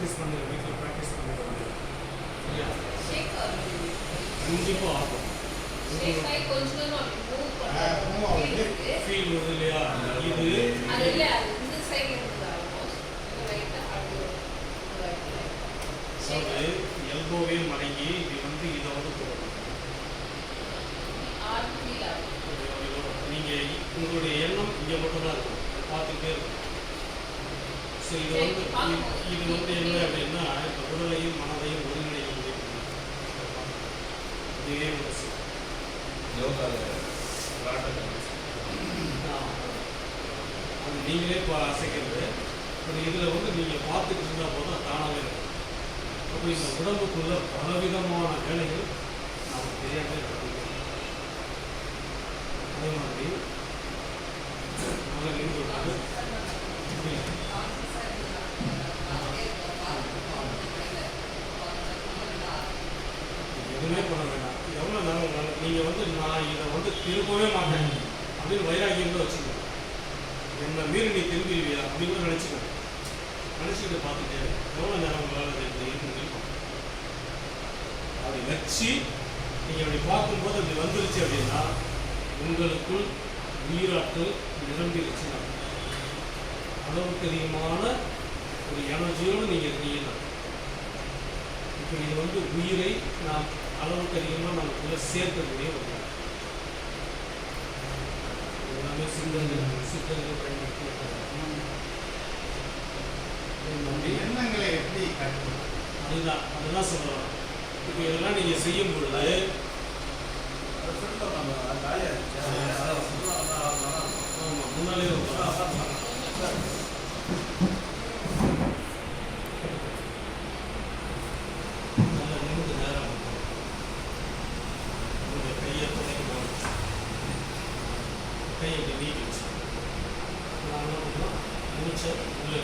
Practice பண்ணுங்க, வீட்டில் practice பண்ணுங்க. சரியா? கண்டிப்பாக ஆகும். ஃபீல் வருது இல்லையா? இது எல்போவே மடங்கி இது வந்து இதை வந்து போடணும். நீங்கள் உங்களுடைய எண்ணம் இங்கே மட்டும்தான் இருக்கும், பார்த்துக்கிட்டே இருக்கும். ஸோ இது வந்து என்ன அப்படின்னா இந்த உடலையும் மனதையும் ஒருங்கிணைக்க முடியும். இதுவே ஒரு அது நீங்களே இப்போ அசைக்கிறது. இதில் வந்து நீங்கள் பார்த்துட்டு இருந்தால் போதும் தானாகவே இருக்கும். அப்போ இந்த உடம்புக்குள்ள பலவிதமான வேலைகள் நமக்கு தெரியாமல் நடக்குது. அதே மாதிரி நல்லா நின்று விட்டாங்க. எதுவுமே பண்ண வேண்டாம். எவ்வளோ நேரம் நீங்கள் வந்து நான் இதை வந்து திரும்பவே மாட்டேன் அப்படின்னு வைராகியம் கூட வச்சுக்கோங்க. என்னை மீறி நீ திரும்பிடுவியா அப்படின்னு கூட நினச்சிக்கோங்க. நினச்சிக்கிட்டு பார்த்துட்டே எவ்வளோ நேரம் உங்களால் இருக்கும் அப்படி வச்சு நீங்கள் அப்படி பார்க்கும்போது அப்படி வந்துருச்சு அப்படின்னா உங்களுக்குள் உயிராற்றல் நிரம்பிடுச்சு. அளவுக்கு அதிகமான ஒரு எனர்ஜியோடு நீங்கள் இருக்கீங்கன்னா இப்போ இது வந்து உயிரை நாம் அளவுக்கு அதிகமாக நமக்குள்ளே சேர்க்கக்கூடிய ஒரு எல்லாமே சித்தர்கள் பயன்படுத்தி எண்ணங்களை எப்படி அதுதான் சொல்லலாம். இப்போ இதெல்லாம் நீங்கள் செய்யும் பொழுது ஆமாம் முன்னாலே நல்ல நிமிந்து நேரம் உங்களுடைய கையை துணைக்கு போகணும். கையை இப்படி நீக்கிச்சு நான் என்ன பண்ணலாம் மூச்சை உள்ளே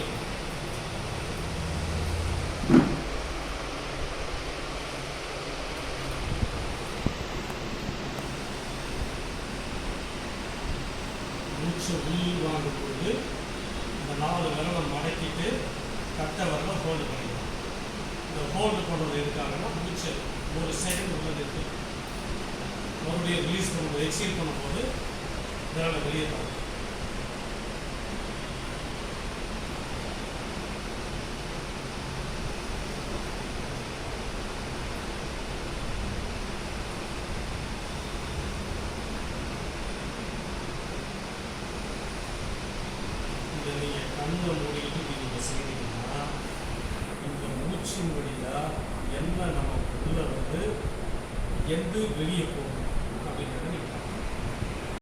உயிர் வாங்கும் பொழுது இந்த 4 விரலை மடக்கிட்டு கட்டை வரலாம் ஹோல்டு பண்ணிக்கலாம். இந்த ஹோல்டு பண்ணுறது எதுக்காகனா மூச்சை ஒரு செகண்ட் உள்ளது இருக்கு மறுபடியும் ரிலீஸ் பண்ணும்போது எக்ஸீல் பண்ணும்போது விரலை வெளியே தரும். நீங்கள் கண்ணை மூடிட்டு நீங்கள் செய்தீங்கன்னா இந்த மூச்சின் வழியாக என்ன நமக்கு உள்ள வந்து எந்த வெளியே போகும்